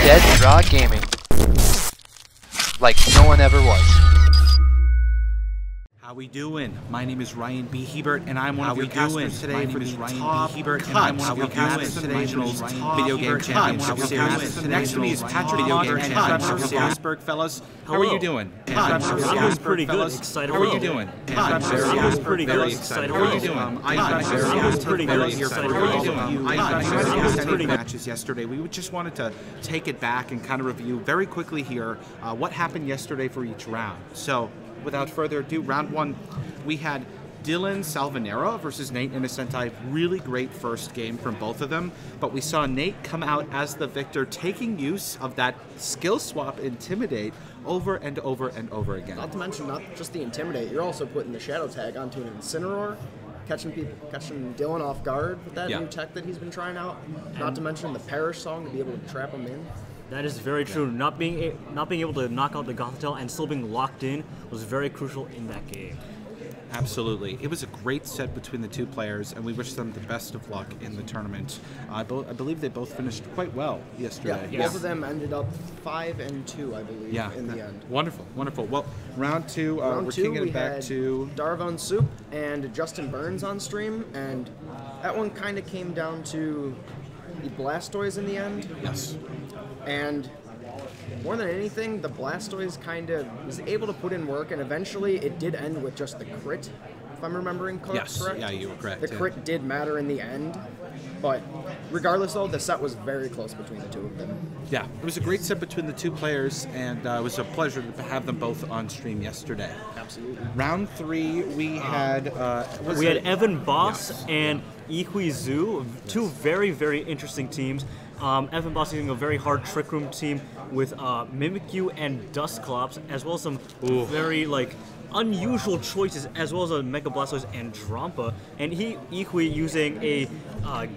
Dead Draw Gaming. Like no one ever was. How we doing? My name is Ryan B. Hebert, and I'm one of your casters today for the top Hebert, and I'm one of your casters today for the Video Game Championship Series. Next to me is Patrick Motter and Harrisburg, fellas. How are you doing? I'm doing pretty good. Excited. How are you doing? I'm pretty good. Excited. How are you doing? I'm pretty good. Excited. How are you doing? I'm pretty good. Matches yesterday. We just wanted to take it back and kind of review very quickly here what happened yesterday for each round. So, without further ado, round one, we had Dylan Salvanera versus Nate Innocenti. Really great first game from both of them, but we saw Nate come out as the victor, taking use of that skill swap Intimidate over and over and over again. Not to mention, not just the Intimidate, you're also putting the Shadow Tag onto an Incineroar, catching Dylan off guard with that new tech that he's been trying out. Not to mention the Perish song to be able to trap him in. That is very true. Not being able to knock out the Gothitelle and still being locked in was very crucial in that game. Absolutely. It was a great set between the two players, and we wish them the best of luck in the tournament. I believe they both finished quite well yesterday. Yeah, both of them ended up 5-2, I believe, in the end. Wonderful, wonderful. Well, round two, we're kicking it back to Darvon Soup and Justin Burns on stream, and that one kind of came down to the Blastoise in the end. Yes. And more than anything, the Blastoise kind of was able to put in work, and eventually it did end with just the crit, if I'm remembering correct. Yes, yeah, you were correct. The crit did matter in the end, but regardless, though, the set was very close between the two of them. Yeah, it was a great set between the two players, and it was a pleasure to have them both on stream yesterday. Absolutely. Round three, we had... Evan Boss and Ihui Zhu, two very, very interesting teams. Evan Boss using a very hard Trick Room team with Mimikyu and Dusclops, as well as some very unusual choices, as well as a Mega Blastoise and Drampa. And Ihui using a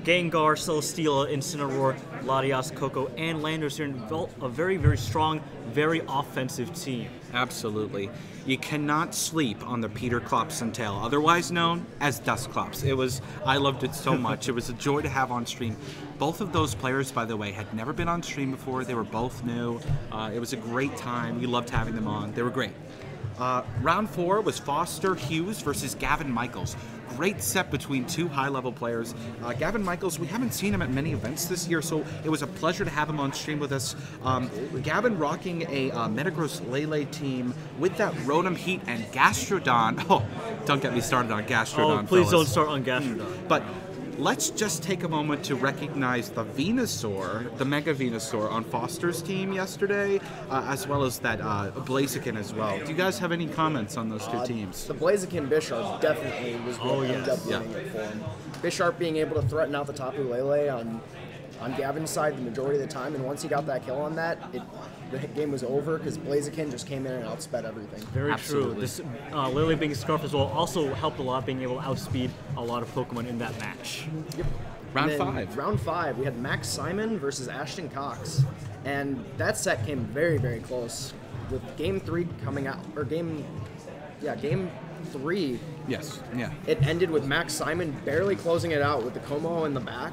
Gengar, Celesteela, Incineroar, Latias, Coco, and Landorus here, a very, very strong, very offensive team. Absolutely. You cannot sleep on the Peter Klopson tail, otherwise known as Dusclops. I loved it so much. It was a joy to have on stream. Both of those players, by the way, had never been on stream before. They were both new. It was a great time. We loved having them on. They were great. Round four was Foster Hughes versus Gavin Michaels. Great set between two high-level players. Gavin Michaels, we haven't seen him at many events this year, so it was a pleasure to have him on stream with us. Gavin rocking a Metagross Lele team with that Rotom Heat and Gastrodon. Oh, don't get me started on Gastrodon, Oh, please fellas. don't start on Gastrodon. But let's just take a moment to recognize the Venusaur, the Mega Venusaur on Foster's team yesterday, as well as that Blaziken as well. Do you guys have any comments on those two teams? The Blaziken Bisharp definitely was what ended up winning it for him. Bisharp being able to threaten out the Tapu Lele on Gavin's side the majority of the time, and once he got that kill on that, the game was over because Blaziken just came in and outsped everything. Very true. This Lele being Scarf as well also helped a lot, being able to outspeed a lot of Pokemon in that match. Yep. Round five, we had Max Simon versus Ashton Cox, and that set came very, very close. With Game 3 coming out, or Game 3. Yes. Yeah. It ended with Max Simon barely closing it out with the Como in the back.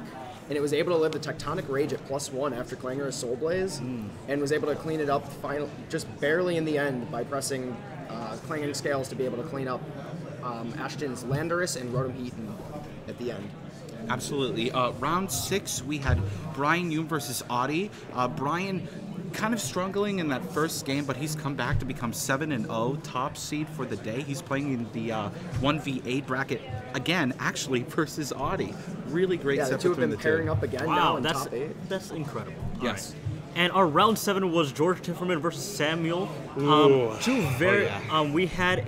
And it was able to live the Tectonic Rage at +1 after Clangorous Soul Blaze, and was able to clean it up just barely in the end by pressing Clanging Scales to be able to clean up Ashton's Landorus and Rotom Heaton at the end. Absolutely. Round 6, we had Brian Hume versus Audie. Brian kind of struggling in that first game, but he's come back to become 7-0, top seed for the day. He's playing in the 1v8 bracket again, actually, versus Audie. Really great set between the two. Yeah, the two have been pairing up again now in top 8. That's incredible. Yes. Right. And our round 7 was George Tifferman versus Samuel. We had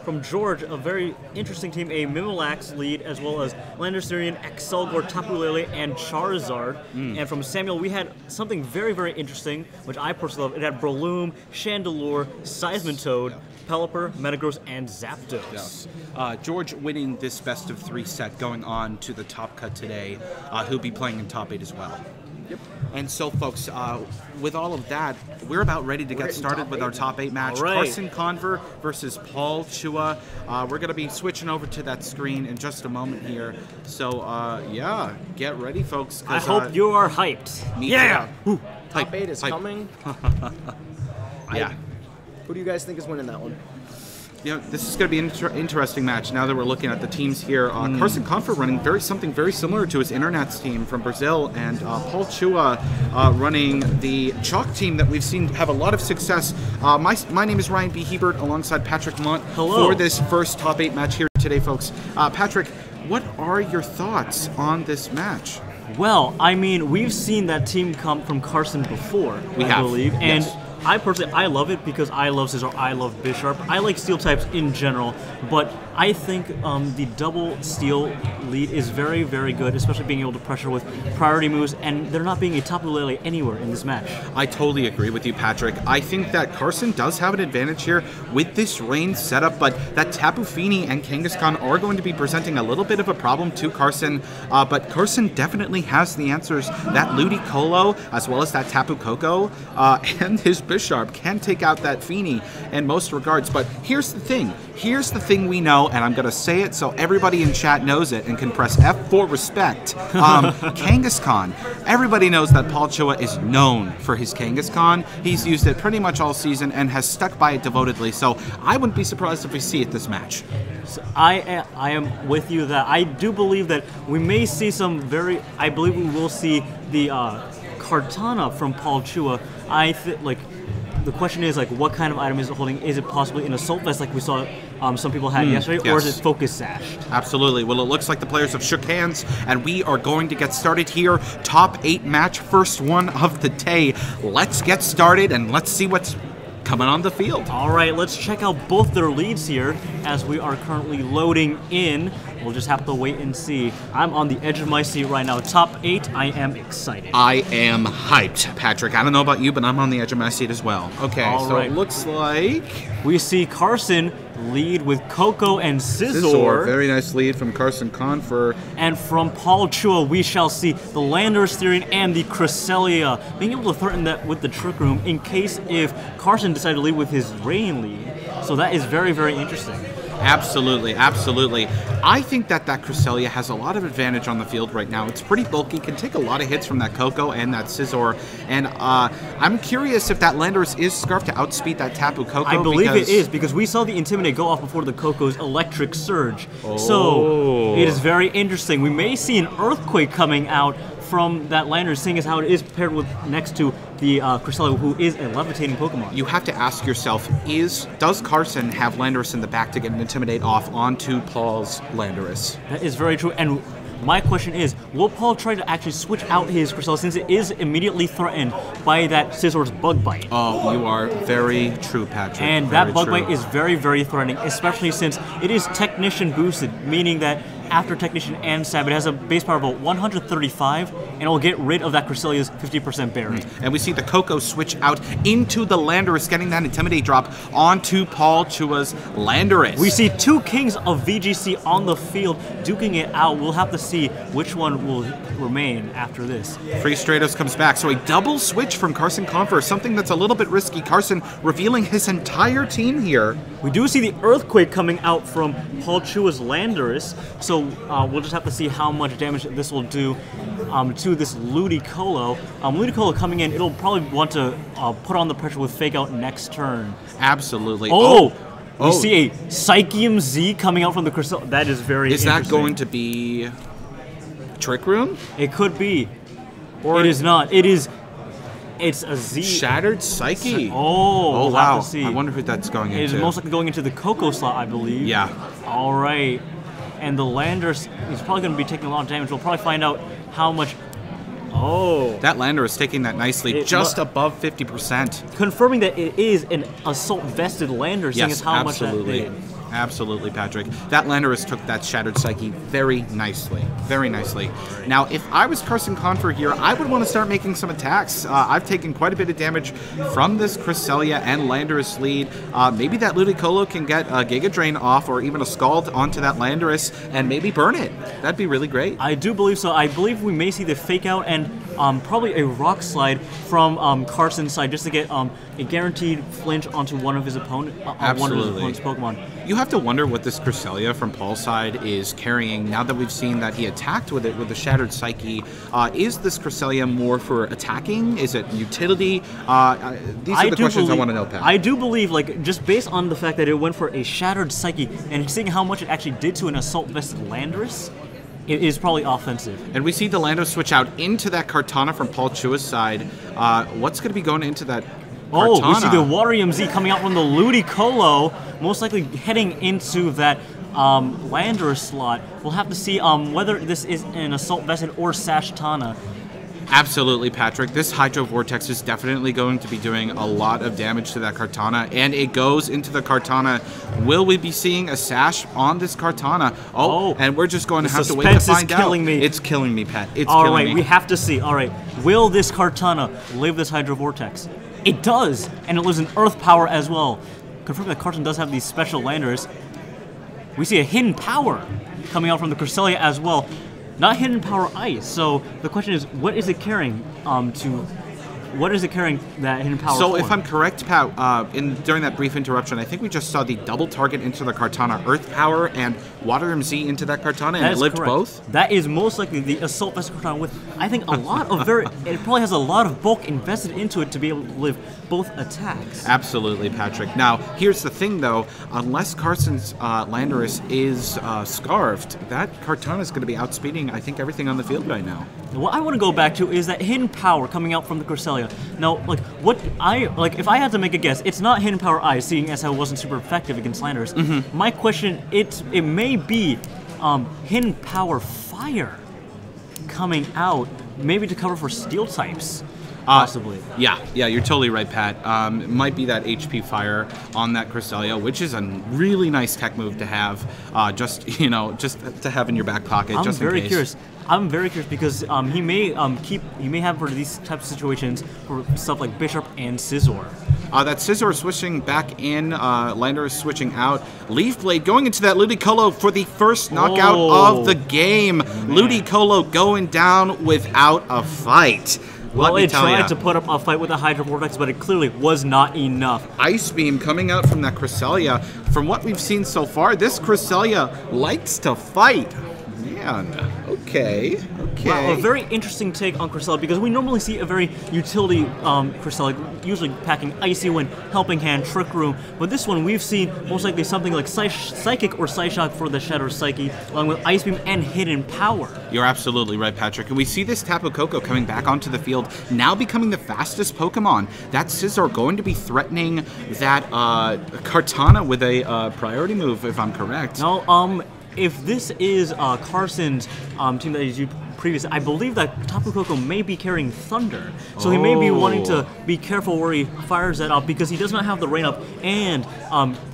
from George, a very interesting team, a Mimilax lead, as well as Landorus, Excelgor, Tapu Lele, and Charizard. And from Samuel, we had something very, very interesting, which I personally love. It had Breloom, Chandelure, Seismitoad, Pelipper, Metagross, and Zapdos. Yes. George winning this best of 3 set, going on to the top cut today, who'll be playing in top 8 as well. Yep. And so, folks, with all of that, we're about ready to get started with our top 8 match. Right. Carson Confer versus Paul Chua. We're going to be switching over to that screen in just a moment here. So, yeah, get ready, folks. I hope you are hyped. Me too. Top 8 is Pipe. coming. Yeah. Who do you guys think is winning that one? You know, this is going to be an interesting match. Now that we're looking at the teams here, Carson Confer running something very similar to his Internet's team from Brazil, and Paul Chua running the Chalk team that we've seen have a lot of success. My name is Ryan B. Hebert alongside Patrick Mont for this first top 8 match here today, folks. Patrick, what are your thoughts on this match? Well, I mean, we've seen that team come from Carson before, I believe, and yes. I personally, I love it because I love Scizor, I love Bisharp, I like steel types in general, but I think the double steel lead is very, very good, especially being able to pressure with priority moves, and there not being a Tapu Lele anywhere in this match. I totally agree with you, Patrick. I think that Carson does have an advantage here with this rain setup, but that Tapu Fini and Kangaskhan are going to be presenting a little bit of a problem to Carson, but Carson definitely has the answers. That Ludicolo, as well as that Tapu Koko, and his Bisharp can take out that Fini in most regards, but here's the thing. Here's the thing we know, and I'm going to say it so everybody in chat knows it and can press F for respect. Kangaskhan. Everybody knows that Paul Chua is known for his Kangaskhan. He's used it pretty much all season and has stuck by it devotedly, so I wouldn't be surprised if we see it this match. So I am with you that I do believe that we may see I believe we will see the Kartana from Paul Chua. The question is, like, what kind of item is it holding? Is it possibly an Assault Vest like we saw some people had yesterday, or is it Focus Sash? Absolutely. Well, it looks like the players have shook hands, and we are going to get started here. Top 8 match, first one of the day. Let's get started, and let's see what's coming on the field. All right, let's check out both their leads here as we are currently loading in. We'll just have to wait and see. I'm on the edge of my seat right now. Top 8, I am excited. I am hyped, Patrick. I don't know about you, but I'm on the edge of my seat as well. Okay, it looks like we see Carson lead with Coco and Scizor. Very nice lead from Carson Confer. And from Paul Chua, we shall see the Landorus Therian and the Cresselia being able to threaten that with the Trick Room in case if Carson decided to lead with his Rain lead. So that is very, very interesting. Absolutely, absolutely. I think that Cresselia has a lot of advantage on the field right now. It's pretty bulky, can take a lot of hits from that Coco and that Scizor, and I'm curious if that Landorus is scarfed to outspeed that Tapu Koko. I believe it is, because we saw the Intimidate go off before the Coco's Electric Surge. So it is very interesting. We may see an Earthquake coming out from that Landorus, seeing as how it is paired with next to the Cresselia, who is a levitating Pokemon. You have to ask yourself, does Carson have Landorus in the back to get an Intimidate off onto Paul's Landorus? That is very true, and my question is, will Paul try to actually switch out his Cresselia since it is immediately threatened by that Scizor's Bug Bite? Oh, you are very true, Patrick. And that Bug Bite is very, very threatening, especially since it is Technician boosted, meaning that after Technician and Stab, it has a base power of 135, and it will get rid of that Cresselia's 50% berry. And we see the Coco switch out into the Landorus, getting that Intimidate drop onto Paul Chua's Landorus. We see 2 Kings of VGC on the field duking it out. We'll have to see which one will remain after this. Free Stratos comes back, so a double switch from Carson Confer, something that's a little bit risky. Carson revealing his entire team here. We do see the Earthquake coming out from Paul Chua's Landorus, so we'll just have to see how much damage this will do to this Ludicolo. Ludicolo coming in, it'll probably want to put on the pressure with Fake Out next turn. Absolutely. We see a Psychium Z coming out from the Cresselia. That is very interesting. Is that going to be Trick Room? It could be. Or it is not. It's a Z. Shattered Psyche. Oh, wow. Have to see. I wonder who that's going into. It is most likely going into the Coco slot, I believe. Yeah. All right. And the Landorus is probably going to be taking a lot of damage. We'll probably find out how much. Oh. That Landorus taking that nicely, just above 50%. Confirming that it is an Assault Vested Landorus, seeing as how much that did. Absolutely, Patrick. That Landorus took that Shattered Psyche very nicely. Very nicely. Now, if I was Carson Confer here, I would want to start making some attacks. I've taken quite a bit of damage from this Cresselia and Landorus lead. Maybe that Ludicolo can get a Giga Drain off or even a Scald onto that Landorus and maybe burn it. That'd be really great. I do believe so. I believe we may see the Fake Out, and probably a Rock Slide from Carson's side just to get a guaranteed flinch onto one of his opponent's Pokemon. You have to wonder what this Cresselia from Paul's side is carrying now that we've seen that he attacked with it with the Shattered Psyche. Is this Cresselia more for attacking? Is it utility? These are the questions I want to know, Pat. I do believe, like, just based on the fact that it went for a Shattered Psyche and seeing how much it actually did to an Assault Vested Landorus, it is probably offensive. And we see the Landorus switch out into that Kartana from Paul Chua's side. What's going to be going into that Kartana? Oh, we see the Water EMZ coming out from the Ludicolo, most likely heading into that Landorus slot. We'll have to see whether this is an Assault Vested or Sashtana. Absolutely, Patrick. This Hydro Vortex is definitely going to be doing a lot of damage to that Kartana, and it goes into the Kartana. Will we be seeing a Sash on this Kartana? Oh, and we're just going to have to wait to find out. Killing me. It's killing me, Pat. It's All killing me. right, we have to see. All right, will this Kartana live this Hydro Vortex? It does, and it lives in Earth Power as well. Confirming that Carson does have these special landers. We see a Hidden Power coming out from the Cresselia as well. Not Hidden Power Ice. So the question is, what is it carrying what is it carrying that Hidden Power So for? if I'm correct, Pat, during that brief interruption, I think we just saw the double target into the Kartana Earth Power and Water MZ into that Kartana, and it lived correct. both? That is most likely the Assault Vested Kartana with, I think, a lot of it probably has a lot of bulk invested into it to be able to live both attacks. Absolutely, Patrick. Now, here's the thing, though. Unless Carson's Landorus is scarfed, that Kartana is going to be outspeeding, I think, everything on the field right now. What I want to go back to is that Hidden Power coming out from the Cresselia. Now, if I had to make a guess, it's not Hidden Power Ice, seeing as how it wasn't super effective against Landorus. My question, it may be Hidden Power Fire coming out, maybe to cover for Steel types. Possibly. Yeah, you're totally right, Pat. It might be that HP Fire on that Cresselia, which is a really nice tech move to have, just to have in your back pocket. I'm just very in case. curious. I'm very curious because he may have for these types of situations for stuff like Bishop and Scizor. That Scizor switching back in, Landorus switching out. Leaf Blade going into that Ludicolo for the first knockout of the game. Ludicolo going down without a fight. Well, it tried to put up a fight with the Hydro Vortex, but it clearly was not enough. Ice Beam coming out from that Cresselia. From what we've seen so far, this Cresselia likes to fight. Man, okay. Wow, a very interesting take on Cresselia because we normally see a very utility Cresselia, usually packing Icy Wind, Helping Hand, Trick Room, but this one we've seen most likely something like Psychic or Psyshock for the Shattered Psyche, along with Ice Beam and Hidden Power. You're absolutely right, Patrick. And we see this Tapu Koko coming back onto the field, now becoming the fastest Pokemon. That Scizor going to be threatening that Kartana with a priority move, if I'm correct. No, if this is Carson's team that he's used previously, I believe that Tapu Koko may be carrying Thunder. So he may be wanting to be careful where he fires that up because he does not have the rain up, and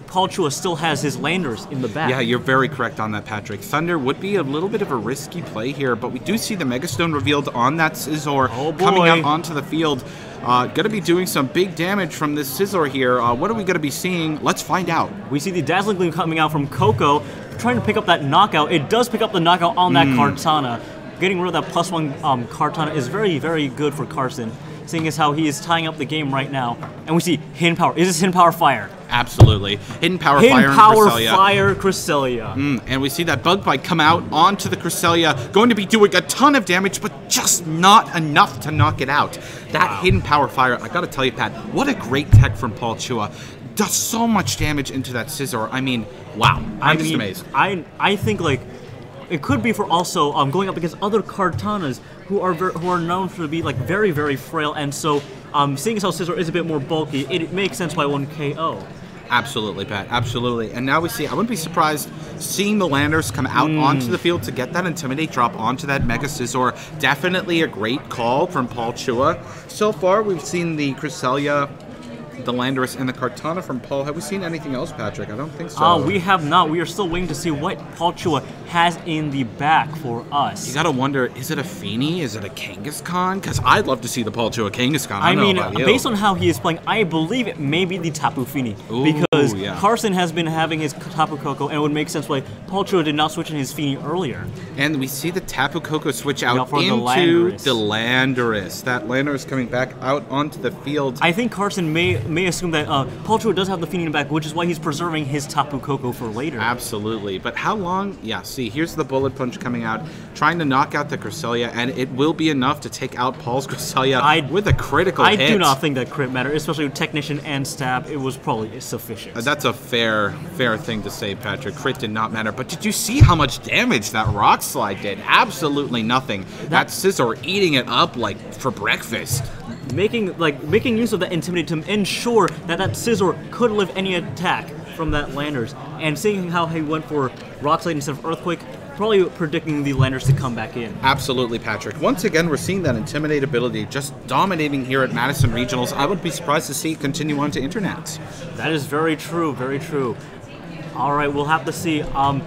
Paul Chua still has his Landers in the back. Yeah, you're very correct on that, Patrick. Thunder would be a little bit of a risky play here, but we do see the Mega Stone revealed on that Scizor coming out onto the field. Going to be doing some big damage from this Scizor here. What are we going to be seeing? Let's find out. We see the Dazzling Gleam coming out from Koko, trying to pick up that knockout. It does pick up the knockout on that Kartana. Getting rid of that +1 Kartana is very, very good for Carson, seeing as how he is tying up the game right now. And we see Hidden Power. Is this Hidden Power Fire? Absolutely. Hidden Power Fire Hidden Power Cresselia. Fire Cresselia. And we see that Bug Bite come out onto the Cresselia, going to be doing a ton of damage, but just not enough to knock it out. That Hidden Power Fire, I gotta tell you, Pat, what a great tech from Paul Chua. Does so much damage into that Scizor. I mean, wow. I'm just amazed. I think, like, it could be for also going up against other Kartanas who are known to be like very, very frail, and so seeing as how Scizor is a bit more bulky, it makes sense why one KO. Absolutely, Pat. Absolutely. And now we see, I wouldn't be surprised seeing the Landers come out onto the field to get that Intimidate drop onto that Mega Scizor. Definitely a great call from Paul Chua. So far, we've seen the Cresselia the Landorus and the Kartana from Paul. Have we seen anything else, Patrick? I don't think so. We have not. We are still waiting to see what Paul Chua has in the back for us. You gotta wonder, is it a Feeny? Is it a Kangaskhan? Because I'd love to see the Paul Chua Kangaskhan. I mean, based on how he is playing, I believe it may be the Tapu Fini. Because Carson has been having his Tapu Koko, and it would make sense why Paul Chua did not switch in his Fini earlier. And we see the Tapu Koko switch out for into the Landorus. That Landorus coming back out onto the field. I think Carson may assume that Paul Chua does have the Fini in the back, which is why he's preserving his Tapu Koko for later. Absolutely. But how long? Yeah, see, here's the Bullet Punch coming out, trying to knock out the Cresselia, and it will be enough to take out Paul's Cresselia with a critical hit. I do not think that crit mattered, especially with Technician and Stab. It was probably sufficient. That's a fair thing to say, Patrick. Crit did not matter. But did you see how much damage that Rock Slide did? Absolutely nothing. That Scizor eating it up like for breakfast. Making use of that Intimidate to ensure that Scizor could live any attack from that Landers, and seeing how he went for Rock Slide instead of Earthquake, probably predicting the Landers to come back in. Absolutely, Patrick. Once again, we're seeing that Intimidate ability just dominating here at Madison Regionals. I would be surprised to see it continue on to Internets. That is very true, very true. All right, we'll have to see. What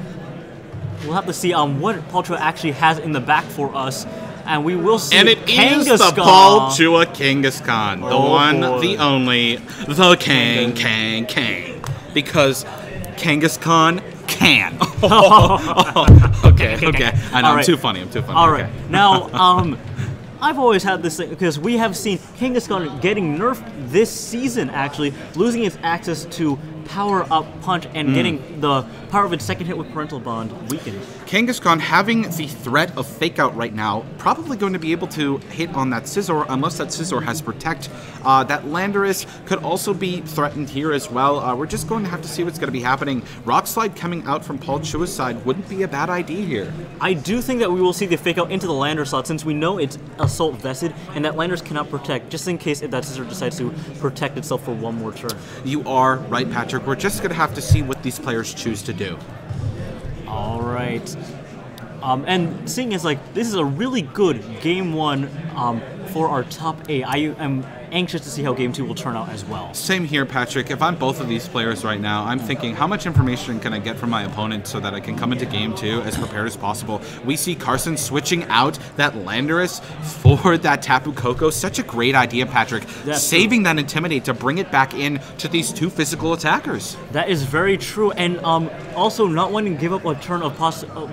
Paul Chua actually has in the back for us. And we will see. And it is the Paul Chua Kangaskhan. The one, the only, the Kang. Because Kangaskhan can. Okay. I know, I'm too funny. All right. Now, I've always had this thing, because we have seen Kangaskhan getting nerfed this season, actually, losing its access to Power Up Punch and getting the power of its second hit with Parental Bond weakened. Kangaskhan having the threat of Fake Out right now, probably going to be able to hit on that Scizor unless that Scizor has Protect. That Landorus could also be threatened here as well. We're just going to have to see what's going to be happening. Rock Slide coming out from Paul Chua's side wouldn't be a bad idea here. I do think that we will see the Fake Out into the Landorus slot, since we know it's Assault Vested and that Landorus cannot Protect, just in case if that Scizor decides to protect itself for one more turn. You are right, Patrick. We're just going to have to see what these players choose to do. All right. And seeing as like this is a really good game one for our top 8, I am anxious to see how game 2 will turn out as well. Same here, Patrick. If I'm both of these players right now, I'm thinking how much information can I get from my opponent so that I can come into game 2 as prepared as possible. We see Carson switching out that Landorus for that Tapu Koko. Such a great idea, Patrick. Saving that Intimidate to bring it back in to these two physical attackers. That is very true, and also not wanting to give up a turn of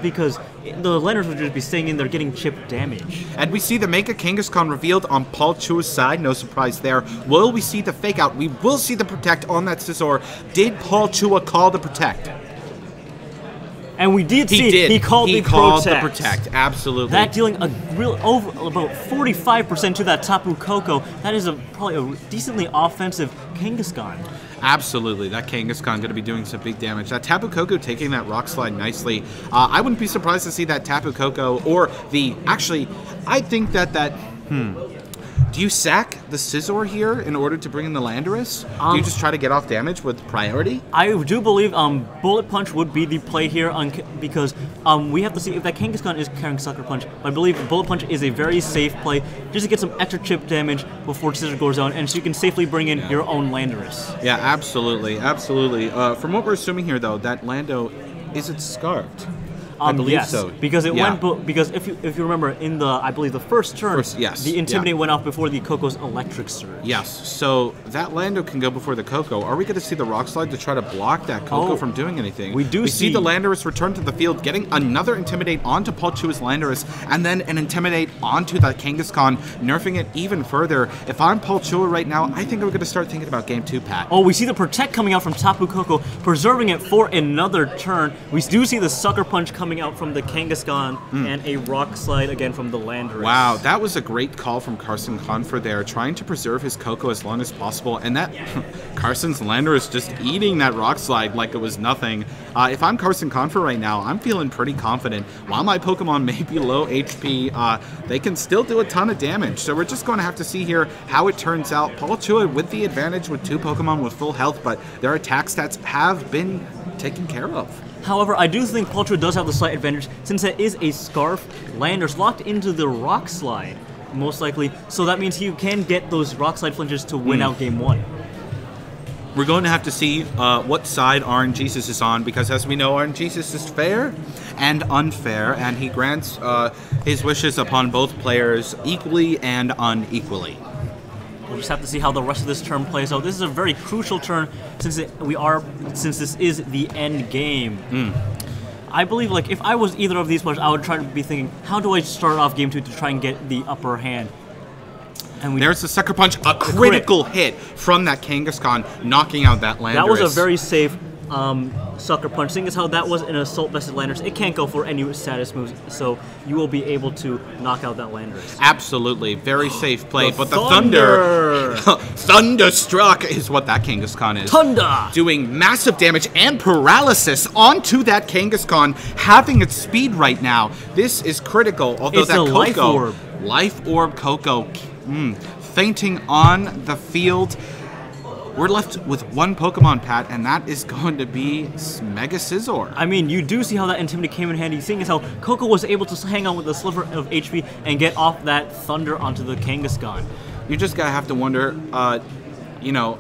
because the Landorus would just be staying in there getting chip damage. And we see the Mega Kangaskhan revealed on Paul Chua's side. No surprise there. Will we see the Fake Out? We will see the Protect on that Scizor. Did Paul Chua call the Protect? And we did see he called the Protect. Absolutely. That dealing a real about 45% to that Tapu Koko. That is probably a decently offensive Kangaskhan. Absolutely, that Kangaskhan going to be doing some big damage. That Tapu Koko taking that Rock Slide nicely. I wouldn't be surprised to see that Tapu Koko or the... Actually, I think that... Do you sack the Scizor here in order to bring in the Landorus? Do you just try to get off damage with priority? I do believe Bullet Punch would be the play here because we have to see if that Kangaskhan is carrying Sucker Punch. But I believe Bullet Punch is a very safe play just to get some extra chip damage before Scizor goes down, and so you can safely bring in your own Landorus. Yeah, absolutely. From what we're assuming here, though, that Lando, is it scarfed? I believe so. Because it went. Because if you remember in the the first turn, the Intimidate went off before the Koko's Electric Surge. Yes. So that Lando can go before the Koko. Are we going to see the Rock Slide to try to block that Koko from doing anything? We see the Landorus return to the field, getting another Intimidate onto Paul Chua's Landorus, and then an Intimidate onto that Kangaskhan, nerfing it even further. If I'm Paul Chua right now, I think I'm going to start thinking about game 2, Pat. Oh, we see the Protect coming out from Tapu Koko, preserving it for another turn. We do see the Sucker Punch coming out from the Kangaskhan and a Rock Slide again from the Landorus. Wow, that was a great call from Carson Confer there, trying to preserve his Koko as long as possible, and that Carson's Landorus just eating that Rock Slide like it was nothing. If I'm Carson Confer right now, I'm feeling pretty confident. While my Pokemon may be low HP, they can still do a ton of damage, so we're just going to have to see here how it turns out. Paul Chua with the advantage with 2 Pokemon with full health, but their attack stats have been taken care of. However, I do think Paul Chua does have the slight advantage since it is a Scarf Landorus locked into the Rock Slide, most likely. So that means he can get those Rock Slide flinches to win out game 1. We're going to have to see what side RNGesus is on, because as we know, RNGesus is fair and unfair, and he grants his wishes upon both players equally and unequally. We'll just have to see how the rest of this turn plays out. This is a very crucial turn since this is the end game. I believe, like, if I was either of these players, I would try to be thinking, how do I start off game 2 to try and get the upper hand? And there's the Sucker Punch, a critical hit from that Kangaskhan, knocking out that Landorus. That was a very safe Sucker Punch. Seeing as how that was an Assault Vested Landorus, it can't go for any status moves, so you will be able to knock out that Landorus. Absolutely. Very safe play. The but the Thunder... Thunderstruck is what that Kangaskhan is. Thunder! Doing massive damage and paralysis onto that Kangaskhan, having its speed right now. This is critical, although it's that a Coco... Life Orb. Life Orb Coco... fainting on the field. We're left with one Pokemon, Pat, and that is going to be Mega Scizor. I mean, you do see how that Intimidate came in handy, seeing as how Coco was able to hang on with a sliver of HP and get off that Thunder onto the Kangaskhan. You just gotta have to wonder, you know,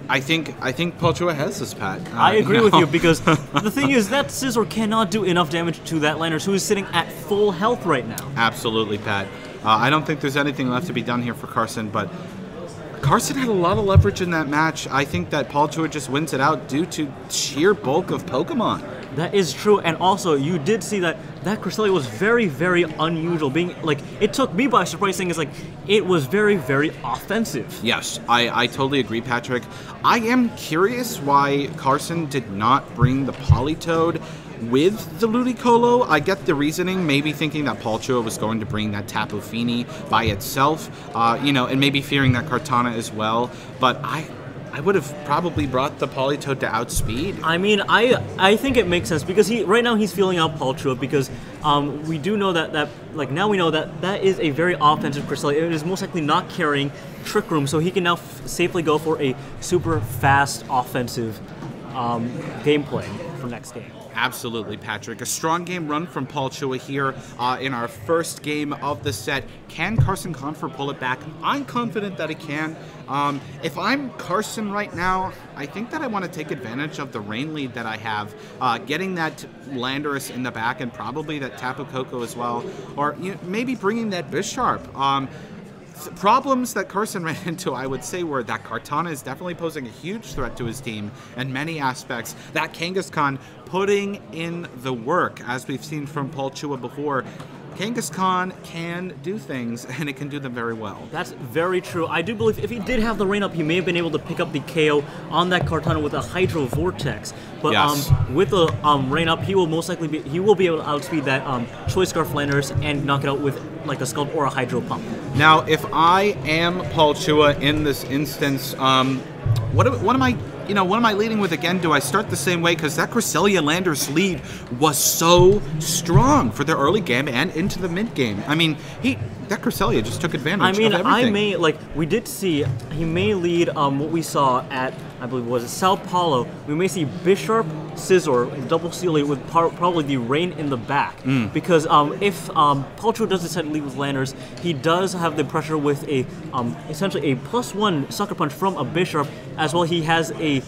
I think Chua has this, Pat. I agree with you, because the thing is that Scizor cannot do enough damage to that Landorus, who is sitting at full health right now. Absolutely, Pat. I don't think there's anything left to be done here for Carson, but Carson had a lot of leverage in that match. I think that Chua just wins it out due to sheer bulk of Pokemon. That is true, and also you did see that Cresselia was very, very unusual. Being like, it took me by surprise, saying is like it was very, very offensive. Yes, I totally agree, Patrick. I am curious why Carson did not bring the Politoed with the Ludicolo. I get the reasoning, maybe thinking that Chua was going to bring that Tapu Fini by itself, you know, and maybe fearing that Kartana as well. But I would have probably brought the Politoed to outspeed. I mean, I think it makes sense, because right now he's feeling out Chua, because we do know that now we know that is a very offensive Cresselia. It is most likely not carrying Trick Room, so he can now safely go for a super fast offensive gameplay for next game. Absolutely, Patrick. A strong game run from Chua here in our first game of the set. Can Carson Confer pull it back? I'm confident that he can. If I'm Carson right now, I think that I want to take advantage of the rain lead that I have, getting that Landorus in the back and probably that Tapu Koko as well, or maybe bringing that Bisharp. Problems that Carson ran into, I would say, were that Kartana is definitely posing a huge threat to his team in many aspects. That Kangaskhan putting in the work, as we've seen from Chua before. Kangaskhan can do things, and it can do them very well. That's very true. I do believe if he did have the rain up, he may have been able to pick up the KO on that Kartana with a Hydro Vortex. But yes. With the rain up, he will most likely be able to outspeed that Choice Scarf Landorus and knock it out with like a Scald or a Hydro Pump. Now, if I am Chua in this instance, what am I leading with again? Do I start the same way? Because that Cresselia Landorus lead was so strong for the early game and into the mid game. I mean, that Cresselia just took advantage of everything. We did see, he may lead what we saw at, I believe, was it Sao Paulo. We may see Bisharp, Scizor, double seal it with probably the rain in the back. Because if Chua does decide to lead with Landorus, he does have the pressure with a essentially a +1 Sucker Punch from a Bisharp, as well he has a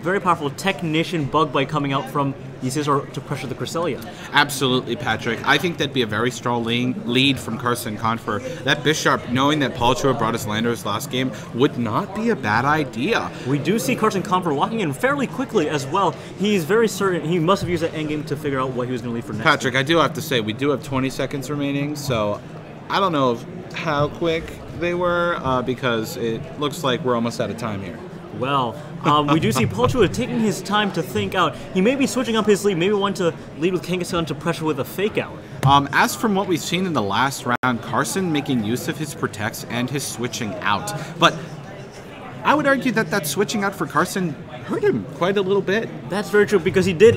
very powerful Technician Bug Bite coming out from the Scizor to pressure the Cresselia. Absolutely, Patrick. I think that'd be a very strong lead from Carson Confer. That Bisharp, knowing that Chua brought his Landorus last game, would not be a bad idea. We do see Carson Confer walking in fairly quickly as well. He's very certain he must have used that endgame to figure out what he was going to lead for next. Patrick, I do have to say, we do have 20 seconds remaining, so I don't know how quick they were, because it looks like we're almost out of time here. Well, we do see Chua taking his time to think out. He may be switching up his lead, maybe want to lead with Kangaskhan to pressure with a Fake Out. As from what we've seen in the last round, Carson making use of his protects and his switching out. But I would argue that switching out for Carson hurt him quite a little bit. That's very true, because he did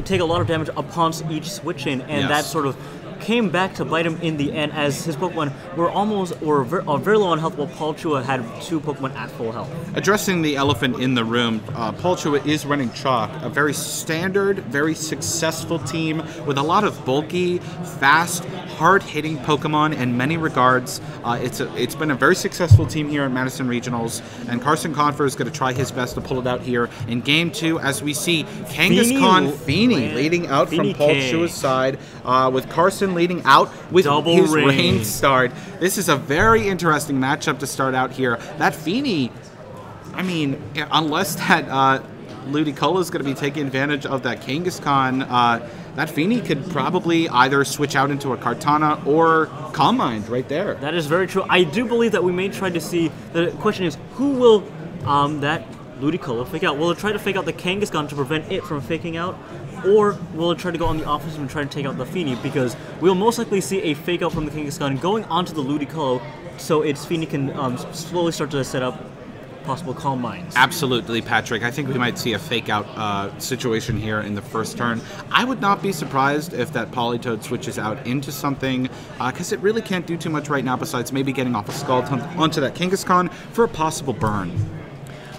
take a lot of damage upon each switch in, and yes. that sort of came back to bite him in the end, as his Pokemon were very low on health, while Paul Chua had 2 Pokemon at full health. Addressing the elephant in the room, Paul Chua is running Chalk, a very standard, very successful team with a lot of bulky, fast, hard-hitting Pokemon in many regards. It's been a very successful team here at Madison Regionals, and Carson Confer is going to try his best to pull it out here in Game 2 as we see Kangaskhan Feeney leading out from Paul Chua's side, with Carson leading out with his rain start. This is a very interesting matchup to start out here. That Feeney, I mean, unless that Ludicolo is going to be taking advantage of that Kangaskhan, that Feeney could probably either switch out into a Kartana or Calm Mind right there. That is very true. I do believe that we may try to see, the question is, who will that Ludicolo fake out? Will it try to fake out the Kangaskhan to prevent it from faking out? Or will it try to go on the offensive and try to take out the Feeney? Because we'll most likely see a fake out from the Kangaskhan going onto the Ludicolo, so its Feeney can slowly start to set up possible Calm Minds. Absolutely, Patrick. I think we might see a fake-out situation here in the first turn. I would not be surprised if that Politoed switches out into something, because it really can't do too much right now besides maybe getting off a Skull onto that Kangaskhan for a possible burn.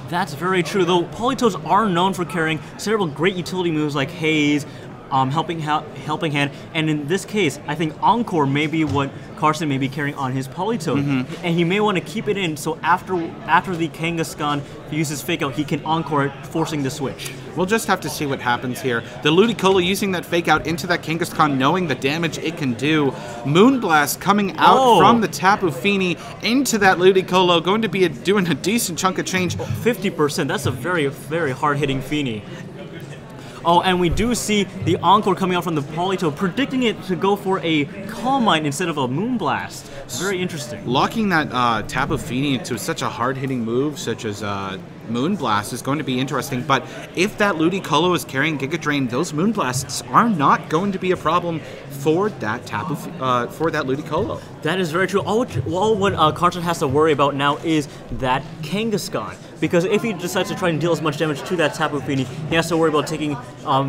That's very true, though Politoads are known for carrying several great utility moves like Haze, Helping Hand, and in this case, I think Encore may be what Carson may be carrying on his Politoed, and he may want to keep it in, so after the Kangaskhan uses Fake Out, he can Encore it, forcing the switch. We'll just have to see what happens here. The Ludicolo using that Fake Out into that Kangaskhan, knowing the damage it can do. Moonblast coming out from the Tapu Fini into that Ludicolo, going to be doing a decent chunk of change. 50%, that's a very, very hard-hitting Fini. Oh, and we do see the Encore coming out from the Politoed, predicting it to go for a Calm Mind instead of a Moonblast. Very interesting. Locking that Tapu Fini into such a hard-hitting move, such as Moonblast, is going to be interesting. But if that Ludicolo is carrying Giga Drain, those Moonblasts are not going to be a problem for that for that Ludicolo. That is very true. All what Carson has to worry about now is that Kangaskhan. Because if he decides to try and deal as much damage to that Tapu Fini, he has to worry about taking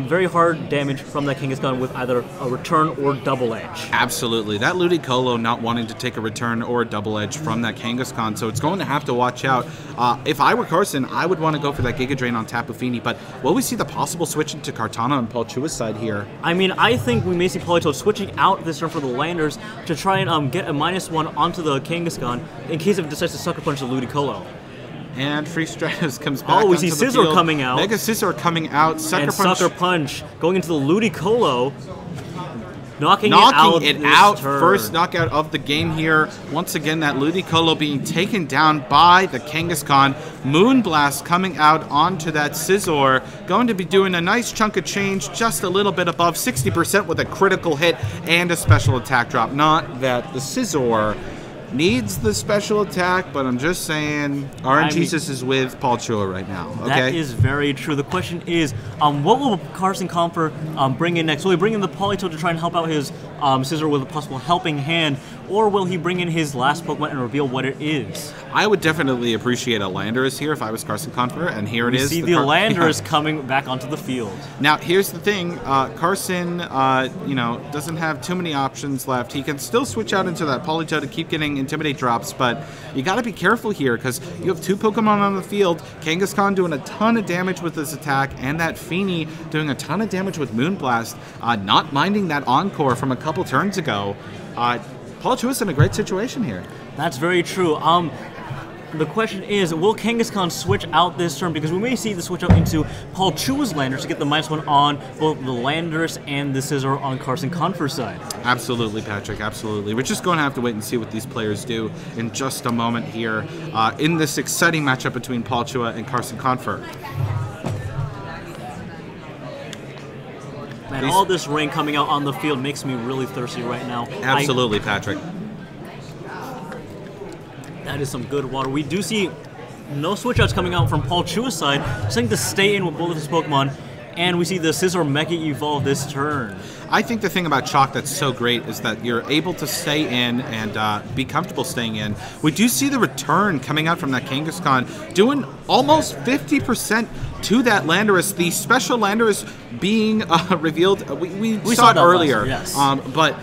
very hard damage from that Kangaskhan with either a return or double edge. Absolutely. That Ludicolo not wanting to take a return or a double edge from that Kangaskhan, so it's going to have to watch out. If I were Carson, I would want to go for that Giga Drain on Tapu Fini, but will we see the possible switch into Kartana on Paul Chua's side here? I mean, I think we may see Politoed switching out this turn for the Landers to try and get a -1 onto the Kangaskhan in case it decides to Sucker Punch the Ludicolo. And Free Stratus comes back. Oh, we see Scissor coming out. Mega Scissor coming out. Sucker Punch going into the Ludicolo. Knocking it out. First knockout of the game here. Once again, that Ludicolo being taken down by the Kangaskhan. Moonblast coming out onto that Scizor. Going to be doing a nice chunk of change, just a little bit above 60% with a critical hit and a special attack drop. Not that the Scizor needs the special attack, but I'm just saying RNGesus is with Paul Chua right now. Okay? That is very true. The question is, what will Carson Confer bring in next? Will he bring in the Politoed to try and help out his Scizor with a possible Helping Hand, or will he bring in his last Pokemon and reveal what it is? I would definitely appreciate a Landorus here if I was Carson Confer, and here it is. We see the Landorus coming back onto the field. Now, here's the thing. Carson, doesn't have too many options left. He can still switch out into that Politoed to keep getting Intimidate drops, but you got to be careful here because you have 2 Pokemon on the field. Kangaskhan doing a ton of damage with this attack, and that Fini doing a ton of damage with Moonblast, not minding that Encore from a couple turns ago. Paul Chua's in a great situation here. That's very true. The question is, will Kangaskhan switch out this turn? Because we may see the switch out into Paul Chua's Landers to get the -1 on both the Landers and the Scizor on Carson Confer's side. Absolutely, Patrick, absolutely. We're just going to have to wait and see what these players do in just a moment here in this exciting matchup between Paul Chua and Carson Confer. Man, all this rain coming out on the field makes me really thirsty right now. Absolutely, Patrick. That is some good water. We do see no switch outs coming out from Paul Chua's side, saying to stay in with both of his Pokemon, and we see the Scizor Mega evolve this turn. I think the thing about Chalk that's so great is that you're able to stay in and be comfortable staying in. We do see the return coming out from that Kangaskhan, doing almost 50% to that Landorus. The special Landorus being revealed, we saw it earlier. Yes. But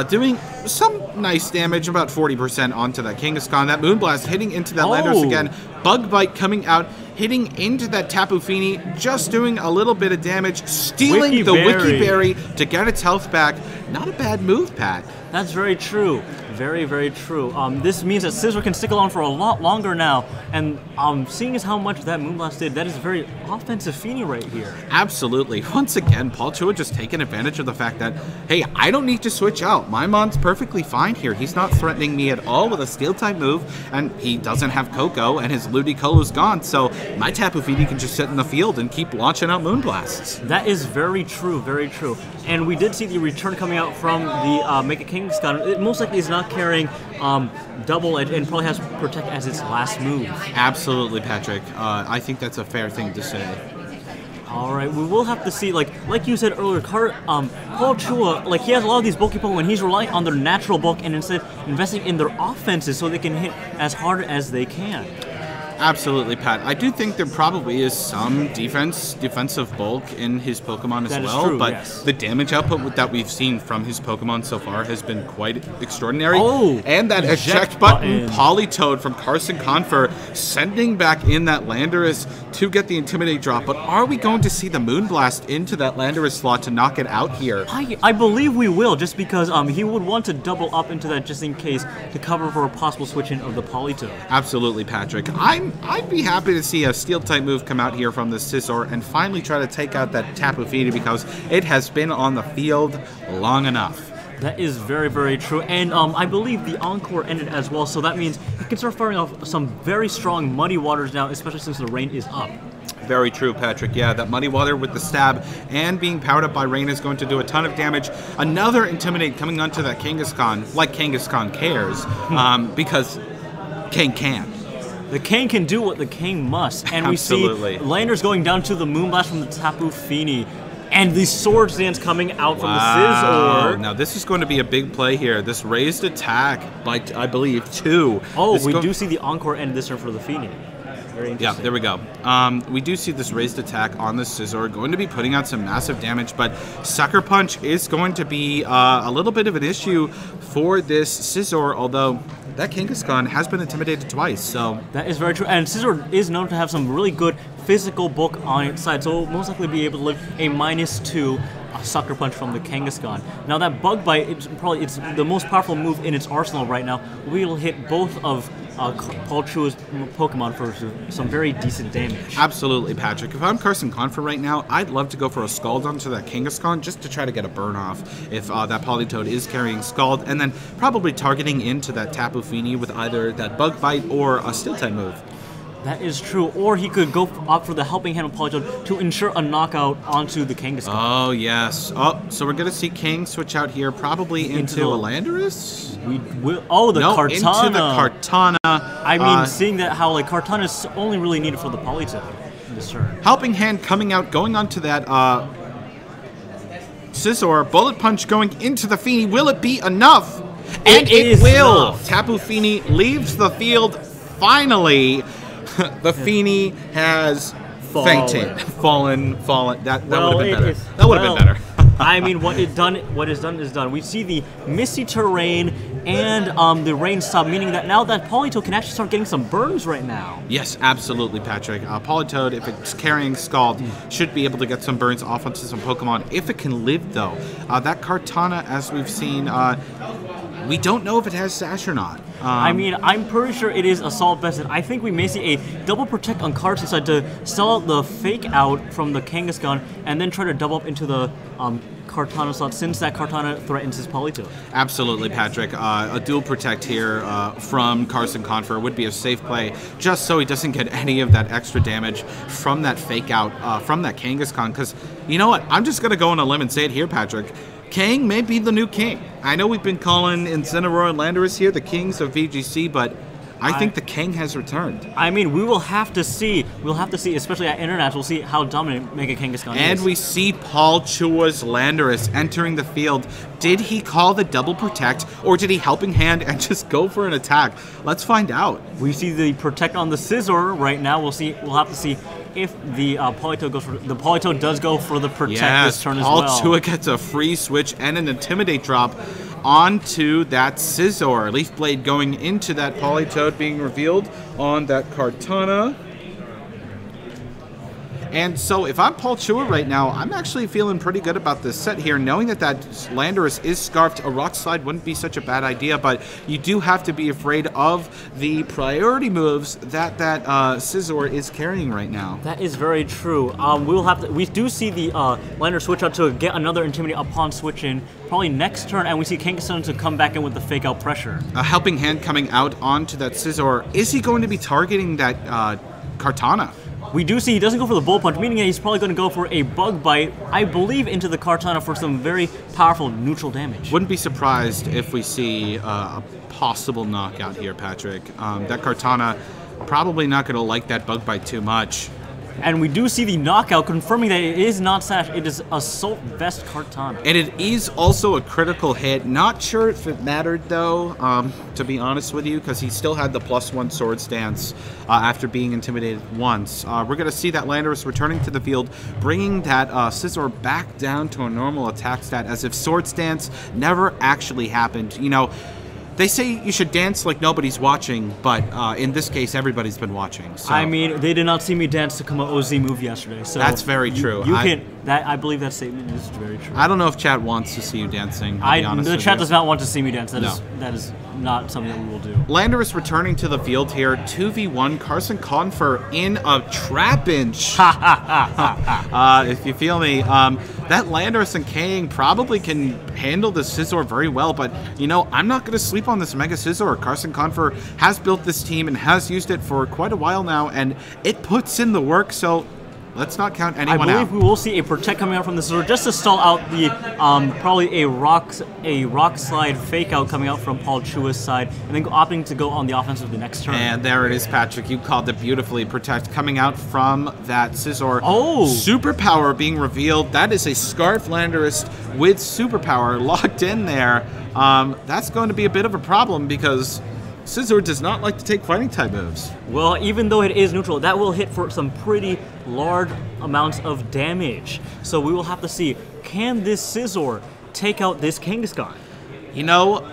doing some nice damage, about 40% onto that Kangaskhan. That Moonblast hitting into that Landorus again. Bug Bite coming out, hitting into that Tapu Fini, just doing a little bit of damage, stealing the Wiki Berry to get its health back. Not a bad move, Pat. That's very true. Very, very true. This means that Scizor can stick along for a lot longer now, and seeing as how much that Moonblast did, that is a very offensive Fini right here. Absolutely. Once again, Paul Chua just taking advantage of the fact that, hey, I don't need to switch out. My Mon's perfectly fine here. He's not threatening me at all with a Steel-type move, and he doesn't have Coco, and his Ludicolo's gone, so my Tapu Fini can just sit in the field and keep launching out Moonblasts. That is very true, very true. And we did see the return coming out from the Mega Kangaskhan. It most likely is not carrying Double Edge and probably has Protect as its last move. Absolutely, Patrick. I think that's a fair thing to say. All right, we will have to see, like you said earlier, Paul Chua, like he has a lot of these bulky Pokemon, he's relying on their natural bulk and instead investing in their offenses so they can hit as hard as they can. Absolutely, Pat. I do think there probably is some defensive bulk in his Pokemon as well, true, but yes. the damage output that we've seen from his Pokemon so far has been quite extraordinary. Oh, and that eject button Politoed from Carson Confer sending back in that Landorus to get the Intimidate drop, but are we going to see the Moonblast into that Landorus slot to knock it out here? I believe we will, just because he would want to double up into that just in case to cover for a possible switch-in of the Politoed. Absolutely, Patrick. I'd be happy to see a Steel-type move come out here from the Scizor and finally try to take out that Tapu Fini because it has been on the field long enough. That is very, very true. And I believe the Encore ended as well, so that means you can start firing off some very strong Muddy Waters now, especially since the rain is up. Very true, Patrick. Yeah, that Muddy Water with the stab and being powered up by rain is going to do a ton of damage. Another Intimidate coming onto that Kangaskhan, like Kangaskhan cares, because Kang can. The Kang can do what the Kang must, and we see Landers going down to the Moonblast from the Tapu Fini, and the Swords Dance coming out from the Scizor. Now this is going to be a big play here. This raised attack by, I believe, 2. Oh, we do see the Encore end this turn for the Fini. Very interesting. Yeah, there we go. We do see this raised attack on the Scizor going to be putting out some massive damage, but Sucker Punch is going to be a little bit of an issue for this Scizor, although that Kangaskhan has been intimidated twice, so... That is very true, and Scizor is known to have some really good physical bulk on its side, so it'll most likely be able to live a -2 Sucker Punch from the Kangaskhan. Now that Bug Bite, it's the most powerful move in its arsenal right now. We'll hit both of Paul Chua's Pokemon for some very decent damage. Absolutely, Patrick. If I'm Carson Confer right now, I'd love to go for a Scald onto that Kangaskhan just to try to get a burn off if that Politoed is carrying Scald, and then probably targeting into that Tapu Fini with either that Bug Bite or a Steel-type move. That is true, or he could go opt for the Helping Hand of Politoed to ensure a knockout onto the Kangaskhan. Oh, yes. Oh, so we're going to see Kang switch out here, probably into a Landorus? We will. Oh, the Kartana. Into the Kartana. I mean, seeing that how like Kartana is only really needed for the Politoed in this turn. Helping Hand coming out, going onto that Scizor. Bullet Punch going into the Fini. Will it be enough? And it will. Enough. Tapu Fini leaves the field finally. The Fini has fainted. Fallen. That would have been better. That would have been better. I mean, what is done is done. We see the misty terrain and the rain stop, meaning that now that Politoed can actually start getting some burns right now. Yes, absolutely, Patrick. Politoed, if it's carrying Scald, should be able to get some burns off onto some Pokemon. If it can live, though, that Kartana, as we've seen, we don't know if it has Sash or not. I mean, I'm pretty sure it is Assault Vested. I think we may see a double Protect on Carson's side to sell out the Fake Out from the Kangaskhan and then try to double up into the Kartana slot since that Kartana threatens his Politoed. Absolutely, Patrick. A dual Protect here from Carson Confer would be a safe play just so he doesn't get any of that extra damage from that Fake Out from that Kangaskhan, because you know what? I'm just going to go on a limb and say it here, Patrick. Kang may be the new king. I know we've been calling Incineroar and Landorus here the kings of VGC, but I think the Kang has returned. I mean, we will have to see. We'll have to see, especially at International, see how dominant Mega Kangaskhan is. And we see Paul Chua's Landorus entering the field. Did he call the double Protect, or did he Helping Hand and just go for an attack? Let's find out. We see the Protect on the Scizor right now. We'll see. We'll have to see if the Politoed goes for the Politoed does go for the Protect this turn as well. Paul Chua gets a free switch and an Intimidate drop. onto that Scizor. Leaf Blade going into that Politoed, being revealed on that Kartana. And so if I'm Paul Chua right now, I'm actually feeling pretty good about this set here. Knowing that Landorus is scarfed, a Rock Slide wouldn't be such a bad idea, but you do have to be afraid of the priority moves that Scizor is carrying right now. That is very true. We do see the Landorus switch out to get another Intimidate upon switch in, probably next turn, and we see Kangaskhan to come back in with the fake out pressure. A Helping Hand coming out onto that Scizor. Is he going to be targeting that Kartana? We do see he doesn't go for the Bullet Punch, meaning that he's probably going to go for a Bug Bite, I believe, into the Kartana for some very powerful neutral damage. Wouldn't be surprised if we see a possible knockout here, Patrick. That Kartana probably not going to like that Bug Bite too much. And we do see the knockout, confirming that it is not Sash, it is Assault Vest Kartana. And it is also a critical hit. Not sure if it mattered, though, to be honest with you, because he still had the +1 Sword Stance after being intimidated once. We're going to see that Landorus returning to the field, bringing that Scizor back down to a normal attack stat, as if Sword Stance never actually happened. You know, they say you should dance like nobody's watching, but in this case, everybody's been watching. So. I mean, they did not see me dance to come an OZ move yesterday. So that's very true. I believe that statement is very true. I don't know if chat wants to see you dancing. I'll be honest the with chat you. does not want to see me dance. That is not something that we will do. Landorus returning to the field here, 2v1. Carson Confer in a Trapinch. If you feel me. That Landorus and Kang probably can handle the Scizor very well, but, you know, I'm not going to sleep on this Mega Scizor. Carson Confer has built this team and has used it for quite a while now, and it puts in the work, so let's not count anyone out. I believe we will see a Protect coming out from the Scizor just to stall out the probably a rock slide fake out coming out from Paul Chua's side, and then opting to go on the offensive the next turn. And there it is, Patrick. You called it beautifully. Protect coming out from that Scizor. Oh! Superpower being revealed. That is a Scarf Landorus with Superpower locked in there. That's going to be a bit of a problem because Scizor does not like to take fighting type moves. Well, even though it is neutral, that will hit for some pretty large amounts of damage. So we will have to see, can this Scizor take out this Kangaskhan? You know,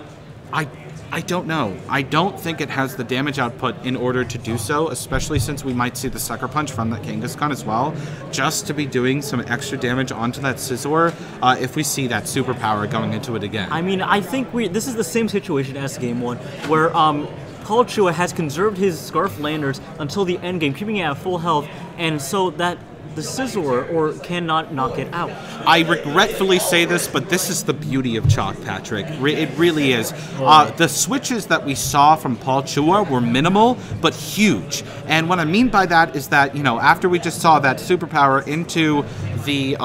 I don't know. I don't think it has the damage output in order to do so, especially since we might see the Sucker Punch from that Kangaskhan as well, just to be doing some extra damage onto that Scizor if we see that Superpower going into it again. I mean, I think this is the same situation as Game 1, where Paul Chua has conserved his Scarf Landers until the end game, keeping it at full health, and so that the Scizor cannot knock it out. I regretfully say this, but this is the beauty of Chalk, Patrick. It really is. The switches that we saw from Paul Chua were minimal, but huge. And what I mean by that is that, you know, after we just saw that Superpower into the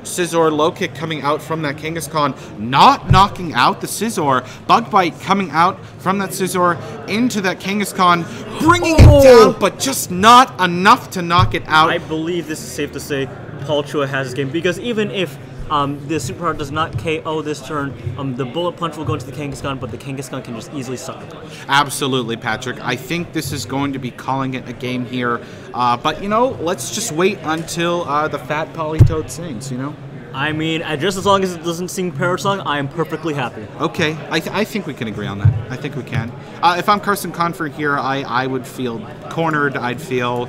Scizor, low kick coming out from that Kangaskhan, not knocking out the Scizor, Bug Bite coming out from that Scizor into that Kangaskhan, bringing it down, but just not enough to knock it out. I believe this is safe to say Paul Chua has this game, because even if the Superpower does not KO this turn, the Bullet Punch will go into the Kangaskhan, but the Kangaskhan can just easily Sucker Punch. Absolutely, Patrick. I think this is going to be calling it a game here. But, you know, let's just wait until the fat Politoed sings, you know? I mean, just as long as it doesn't sing Parrot Song, I am perfectly happy. Okay, I think we can agree on that. I think we can. If I'm Carson Confer here, I would feel cornered. I'd feel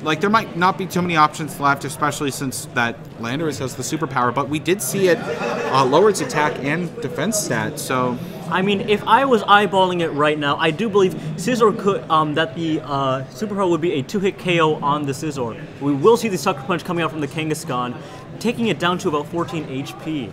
like there might not be too many options left, especially since that Landorus has the Superpower, but we did see it lower its attack and defense stat, so... I mean, if I was eyeballing it right now, I do believe Scizor could, that the Superpower would be a 2-hit KO on the Scizor. We will see the Sucker Punch coming out from the Kangaskhan, taking it down to about 14 HP.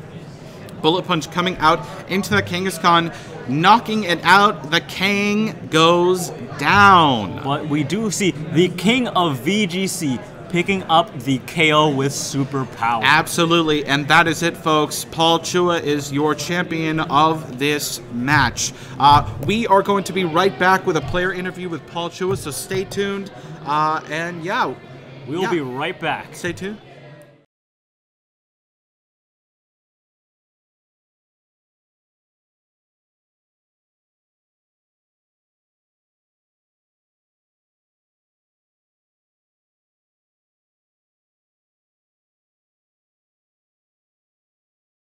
Bullet Punch coming out into the Kangaskhan, knocking it out. The Kang goes down. But we do see the king of VGC picking up the KO with Superpower. Absolutely, and that is it, folks. Paul Chua is your champion of this match. We are going to be right back with a player interview with Paul Chua, so stay tuned. And yeah. We will be right back. Stay tuned.